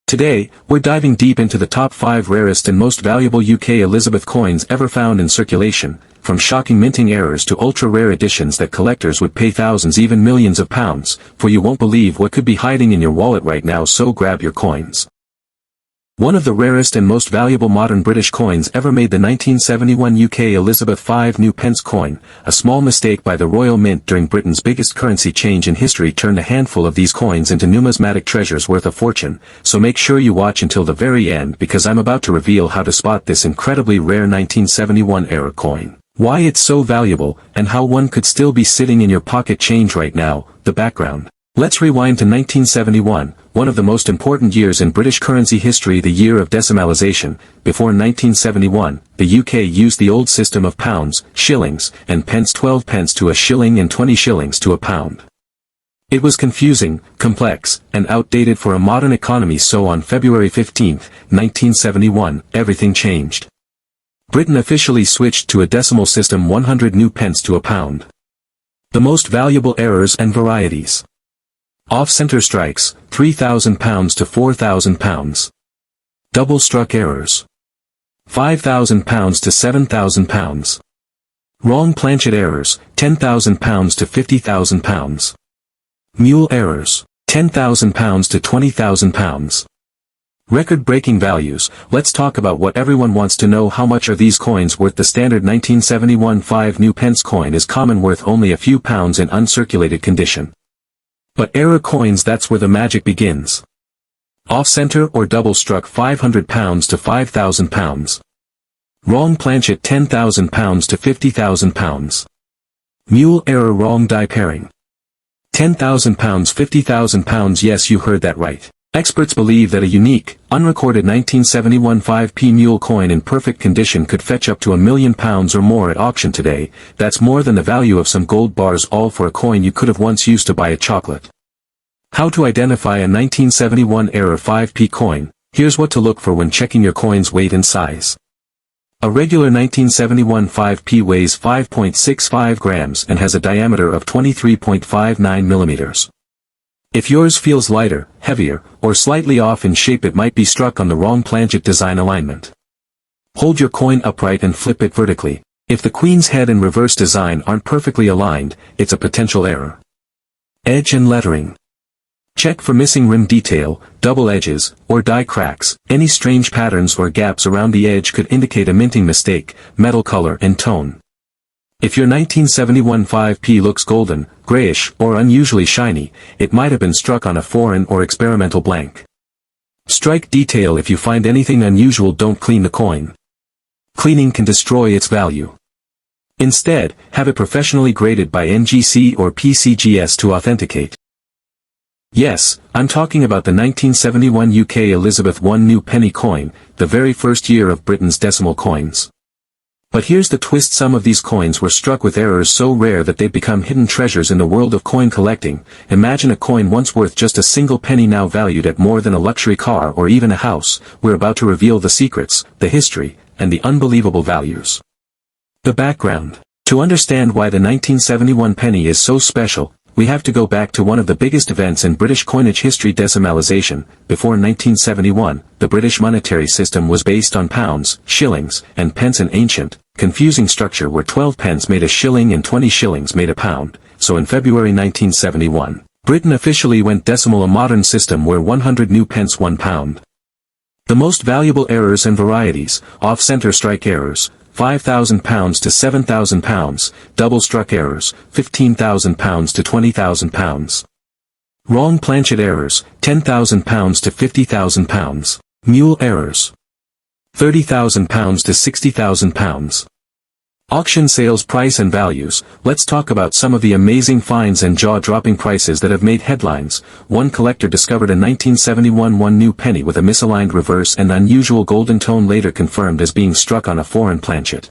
Today, we're diving deep into the top 5 rarest and most valuable UK Elizabeth coins ever found in circulation, from shocking minting errors to ultra-rare editions that collectors would pay thousands even millions of pounds, for you won't believe what could be hiding in your wallet right now, so grab your coins. One of the rarest and most valuable modern British coins ever made, the 1971 UK Elizabeth V new pence coin. A small mistake by the Royal Mint during Britain's biggest currency change in history turned a handful of these coins into numismatic treasures worth a fortune, so make sure you watch until the very end because I'm about to reveal how to spot this incredibly rare 1971 era coin, why it's so valuable, and how one could still be sitting in your pocket change right now. The background. Let's rewind to 1971, one of the most important years in British currency history, the year of decimalization. Before 1971, the UK used the old system of pounds, shillings, and pence, 12 pence to a shilling and 20 shillings to a pound. It was confusing, complex, and outdated for a modern economy, so on February 15, 1971, everything changed. Britain officially switched to a decimal system, 100 new pence to a pound. The most valuable errors and varieties. Off-center strikes, £3,000 to £4,000. Double-struck errors. £5,000 to £7,000. Wrong planchet errors, £10,000 to £50,000. Mule errors, £10,000 to £20,000. Record-breaking values. Let's talk about what everyone wants to know: how much are these coins worth? The standard 1971 5 new pence coin is common, worth only a few pounds in uncirculated condition. But error coins, that's where the magic begins. Off-center or double-struck, £500 to £5,000. Wrong planchet, £10,000 to £50,000. Mule error, wrong die pairing. £10,000, £50,000. Yes, you heard that right. Experts believe that a unique, unrecorded 1971 5p mule coin in perfect condition could fetch up to £1 million or more at auction today. That's more than the value of some gold bars, all for a coin you could have once used to buy a chocolate. How to identify a 1971 era 5p coin? Here's what to look for when checking your coin's weight and size. A regular 1971 5p weighs 5.65 grams and has a diameter of 23.59 millimeters. If yours feels lighter, heavier, or slightly off in shape, it might be struck on the wrong planchet design alignment. Hold your coin upright and flip it vertically. If the queen's head and reverse design aren't perfectly aligned, it's a potential error. Edge and lettering. Check for missing rim detail, double edges, or die cracks. Any strange patterns or gaps around the edge could indicate a minting mistake. Metal color and tone. If your 1971 5p looks golden, grayish, or unusually shiny, it might have been struck on a foreign or experimental blank. Strike detail. If you find anything unusual, don't clean the coin. Cleaning can destroy its value. Instead, have it professionally graded by NGC or PCGS to authenticate. Yes, I'm talking about the 1971 UK Elizabeth I new penny coin, the very first year of Britain's decimal coins. But here's the twist: some of these coins were struck with errors so rare that they've become hidden treasures in the world of coin collecting. Imagine a coin once worth just a single penny now valued at more than a luxury car or even a house. We're about to reveal the secrets, the history, and the unbelievable values. The background. To understand why the 1971 penny is so special, we have to go back to one of the biggest events in British coinage history: decimalization. Before 1971, the British monetary system was based on pounds, shillings, and pence, an ancient, confusing structure where 12 pence made a shilling and 20 shillings made a pound. So in February 1971, Britain officially went decimal, a modern system where 100 new pence, 1 pound. The most valuable errors and varieties: off-center strike errors, £5,000 to £7,000, double-struck errors, £15,000 to £20,000. Wrong planchet errors, £10,000 to £50,000. Mule errors, £30,000 to £60,000. Auction sales price and values. Let's talk about some of the amazing finds and jaw-dropping prices that have made headlines. One collector discovered a 1971 1 new penny with a misaligned reverse and unusual golden tone, later confirmed as being struck on a foreign planchet.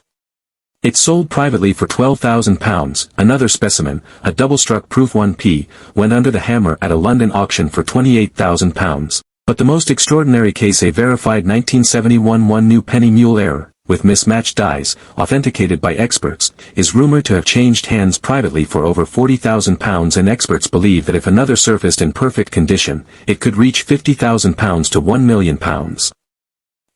It sold privately for £12,000. Another specimen, a double-struck proof 1p, went under the hammer at a London auction for £28,000. But the most extraordinary case, a verified 1971 1 new penny mule error. with mismatched dies, authenticated by experts, is rumored to have changed hands privately for over £40,000, and experts believe that if another surfaced in perfect condition, it could reach £50,000 to £1 million.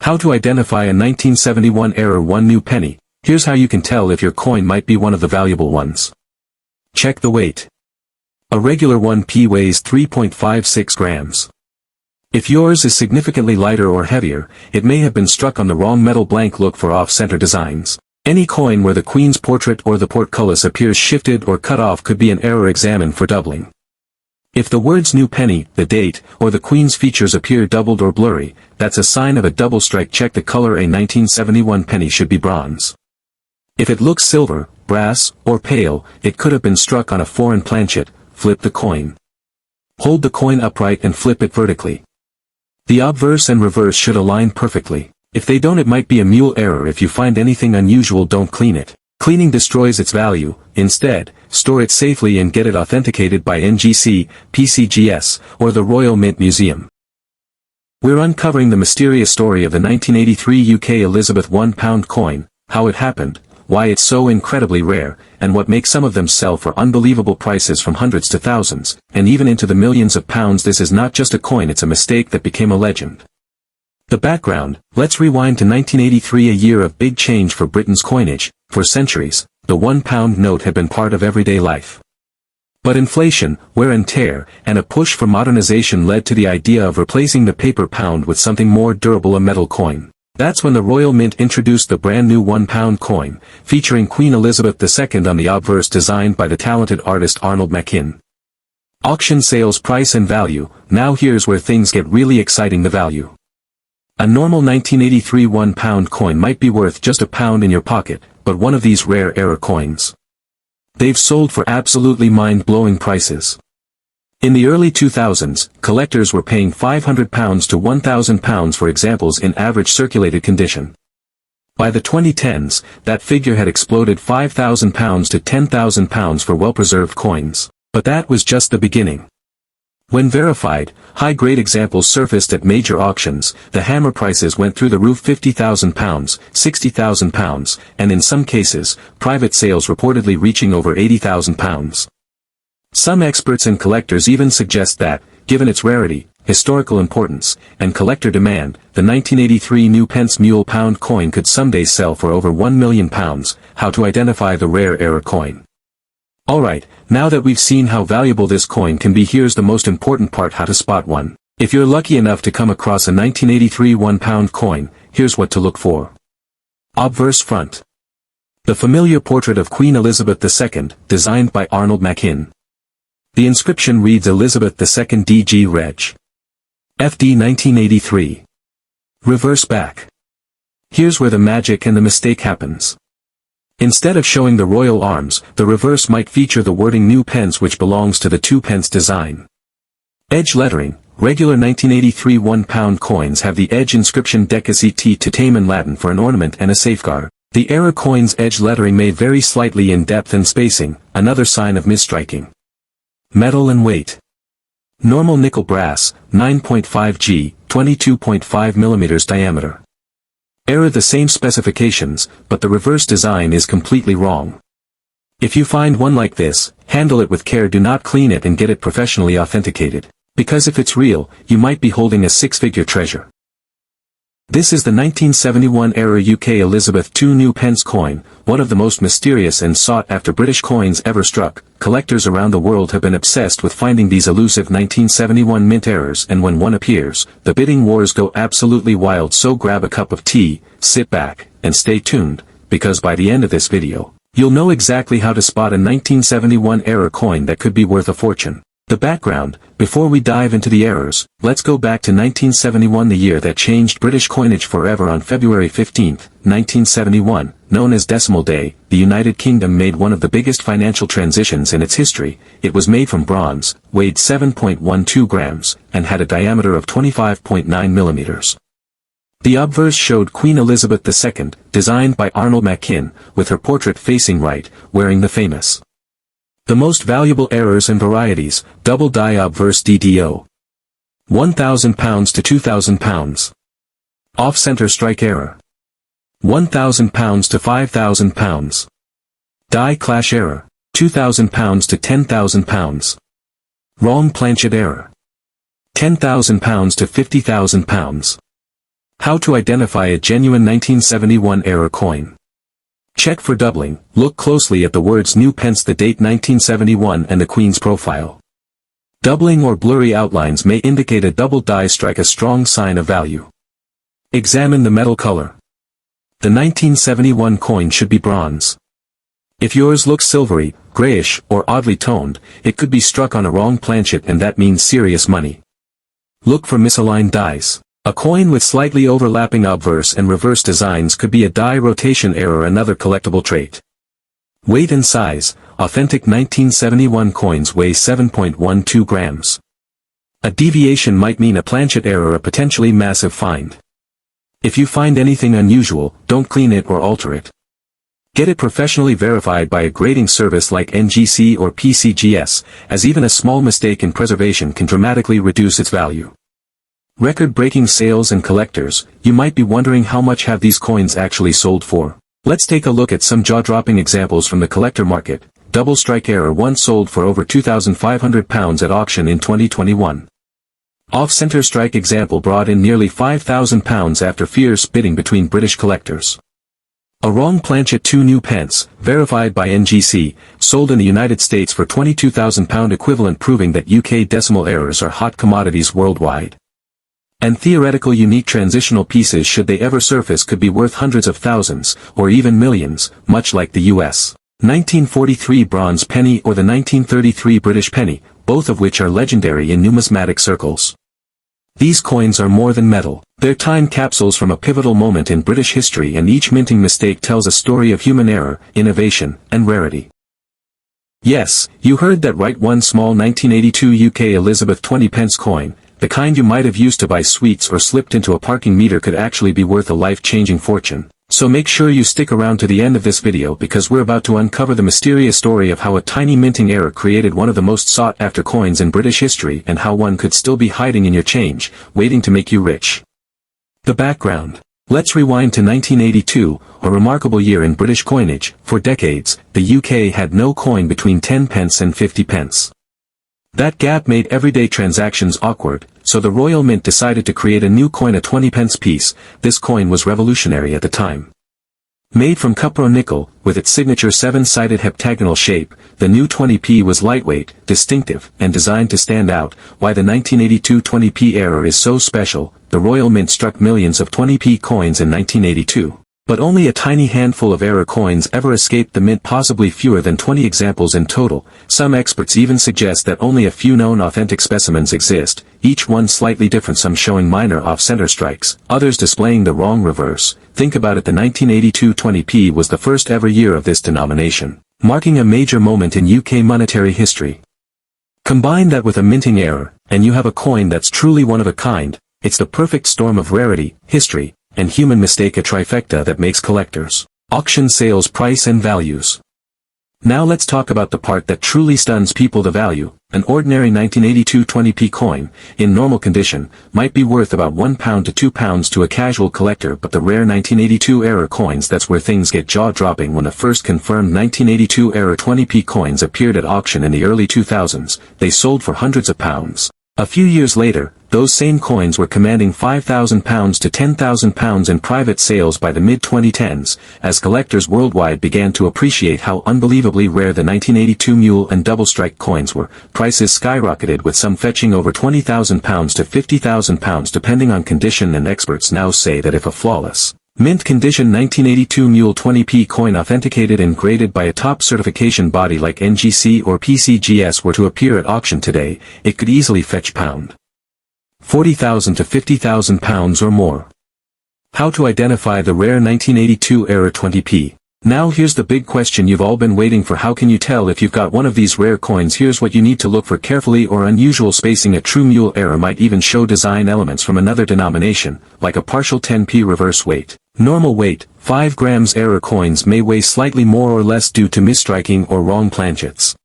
How to identify a 1971 error 1 new penny? Here's how you can tell if your coin might be one of the valuable ones. Check the weight. A regular 1p weighs 3.56 grams. If yours is significantly lighter or heavier, it may have been struck on the wrong metal. Blank. Look for off-center designs. Any coin where the Queen's portrait or the portcullis appears shifted or cut off could be an error. Examine for doubling. If the words new penny, the date, or the Queen's features appear doubled or blurry, that's a sign of a double strike. Check the color. A 1971 penny should be bronze. If it looks silver, brass, or pale, it could have been struck on a foreign planchet. Flip the coin. Hold the coin upright and flip it vertically. The obverse and reverse should align perfectly. If they don't, it might be a mule error. If you find anything unusual, don't clean it. Cleaning destroys its value. Instead, store it safely and get it authenticated by NGC, PCGS, or the Royal Mint Museum. We're uncovering the mysterious story of the 1983 UK Elizabeth £1 coin, how it happened, why it's so incredibly rare, and what makes some of them sell for unbelievable prices from hundreds to thousands, and even into the millions of pounds. This is not just a coin, it's a mistake that became a legend. The background. Let's rewind to 1983, a year of big change for Britain's coinage. For centuries, the £1 note had been part of everyday life. But inflation, wear and tear, and a push for modernization led to the idea of replacing the paper pound with something more durable, a metal coin. That's when the Royal Mint introduced the brand new £1 coin, featuring Queen Elizabeth II on the obverse, designed by the talented artist Arnold Machin. Auction sales price and value. Now here's where things get really exciting. The value. A normal 1983 £1 coin might be worth just £1 in your pocket, but one of these rare error coins. They've sold for absolutely mind-blowing prices. In the early 2000s, collectors were paying £500 to £1,000 for examples in average circulated condition. By the 2010s, that figure had exploded £5,000 to £10,000 for well-preserved coins. But that was just the beginning. When verified, high-grade examples surfaced at major auctions, the hammer prices went through the roof. £50,000, £60,000, and in some cases, private sales reportedly reaching over £80,000. Some experts and collectors even suggest that, given its rarity, historical importance, and collector demand, the 1983 new pence mule pound coin could someday sell for over £1 million. How to identify the rare error coin? Alright, now that we've seen how valuable this coin can be, here's the most important part: how to spot one. If you're lucky enough to come across a 1983 £1 coin, here's what to look for. Obverse front. The familiar portrait of Queen Elizabeth II, designed by Arnold Machin. The inscription reads Elizabeth II DG Reg. FD 1983. Reverse back. Here's where the magic and the mistake happens. Instead of showing the royal arms, the reverse might feature the wording new pence, which belongs to the 2p design. Edge lettering. Regular 1983 £1 coins have the edge inscription decimalization to tame in Latin for an ornament and a safeguard. The error coin's edge lettering may vary slightly in depth and spacing, another sign of misstriking. Metal and weight. Normal nickel brass, 9.5 G, 22.5 mm diameter. Error the same specifications, but the reverse design is completely wrong. If you find one like this, handle it with care. Do not clean it and get it professionally authenticated. Because if it's real, you might be holding a six-figure treasure. This is the 1971 era UK Elizabeth II new pence coin, one of the most mysterious and sought-after British coins ever struck. Collectors around the world have been obsessed with finding these elusive 1971 mint errors, and when one appears, the bidding wars go absolutely wild. So grab a cup of tea, sit back, and stay tuned, because by the end of this video, you'll know exactly how to spot a 1971 error coin that could be worth a fortune. The background. Before we dive into the errors, let's go back to 1971, the year that changed British coinage forever. On February 15, 1971, known as Decimal Day, the United Kingdom made one of the biggest financial transitions in its history. It was made from bronze, weighed 7.12 grams, and had a diameter of 25.9 millimeters. The obverse showed Queen Elizabeth II, designed by Arnold Machin, with her portrait facing right, wearing the famous. The most valuable errors and varieties. Double die obverse DDO. £1,000 to £2,000. Off-center strike error. £1,000 to £5,000. Die clash error, £2,000 to £10,000. Wrong planchet error, £10,000 to £50,000. How to identify a genuine 1971 error coin. Check for doubling. Look closely at the words New Pence, the date 1971, and the Queen's profile. Doubling or blurry outlines may indicate a double die strike, a strong sign of value. Examine the metal color. The 1971 coin should be bronze. If yours looks silvery, grayish, or oddly toned, it could be struck on a wrong planchet, and that means serious money. Look for misaligned dies. A coin with slightly overlapping obverse and reverse designs could be a die rotation error, another collectible trait. Weight and size. Authentic 1971 coins weigh 7.12 grams. A deviation might mean a planchet error, a potentially massive find. If you find anything unusual, don't clean it or alter it. Get it professionally verified by a grading service like NGC or PCGS, as even a small mistake in preservation can dramatically reduce its value. Record-breaking sales and collectors. You might be wondering, how much have these coins actually sold for? Let's take a look at some jaw-dropping examples from the collector market. Double strike error once sold for over £2,500 at auction in 2021. Off-center strike example brought in nearly £5,000 after fierce bidding between British collectors. A wrong planchet 2 New Pence, verified by NGC, sold in the United States for £22,000 equivalent, proving that UK decimal errors are hot commodities worldwide. And theoretical unique transitional pieces, should they ever surface, could be worth hundreds of thousands, or even millions, much like the U.S. 1943 bronze penny or the 1933 British penny, both of which are legendary in numismatic circles. These coins are more than metal. They're time capsules from a pivotal moment in British history, and each minting mistake tells a story of human error, innovation, and rarity. Yes, you heard that right. One small 1982 UK Elizabeth 20 pence coin, the kind you might have used to buy sweets or slipped into a parking meter, could actually be worth a life-changing fortune. So make sure you stick around to the end of this video, because we're about to uncover the mysterious story of how a tiny minting error created one of the most sought-after coins in British history, and how one could still be hiding in your change, waiting to make you rich. The background. Let's rewind to 1982, a remarkable year in British coinage. For decades, the UK had no coin between 10 pence and 50 pence. That gap made everyday transactions awkward, so the Royal Mint decided to create a new coin, a 20 pence piece. This coin was revolutionary at the time. Made from cupro nickel, with its signature 7-sided heptagonal shape, the new 20p was lightweight, distinctive, and designed to stand out. Why the 1982 20p error is so special. The Royal Mint struck millions of 20p coins in 1982. But only a tiny handful of error coins ever escaped the mint, possibly fewer than 20 examples in total. Some experts even suggest that only a few known authentic specimens exist, each one slightly different, some showing minor off-center strikes, others displaying the wrong reverse. Think about it, the 1982 20p was the first ever year of this denomination, marking a major moment in UK monetary history. Combine that with a minting error, and you have a coin that's truly one of a kind. It's the perfect storm of rarity, history, and human mistake, a trifecta that makes collectors. Auction sales price and values. Now let's talk about the part that truly stuns people, the value. An ordinary 1982 20p coin, in normal condition, might be worth about £1 to £2 to a casual collector, but the rare 1982 error coins, that's where things get jaw-dropping. When the first confirmed 1982 error 20p coins appeared at auction in the early 2000s, they sold for hundreds of pounds. A few years later, those same coins were commanding £5,000 to £10,000 in private sales by the mid-2010s, as collectors worldwide began to appreciate how unbelievably rare the 1982 mule and double strike coins were. Prices skyrocketed, with some fetching over £20,000 to £50,000 depending on condition, and experts now say that if a flawless, mint condition 1982 mule 20p coin authenticated and graded by a top certification body like NGC or PCGS were to appear at auction today, it could easily fetch £40,000 to £50,000 or more. How to identify the rare 1982 error 20p? Now here's the big question you've all been waiting for. How can you tell if you've got one of these rare coins? Here's what you need to look for carefully. Or unusual spacing. A true mule error might even show design elements from another denomination, like a partial 10p reverse weight. Normal weight, 5 grams. Error coins may weigh slightly more or less due to misstriking or wrong planchets.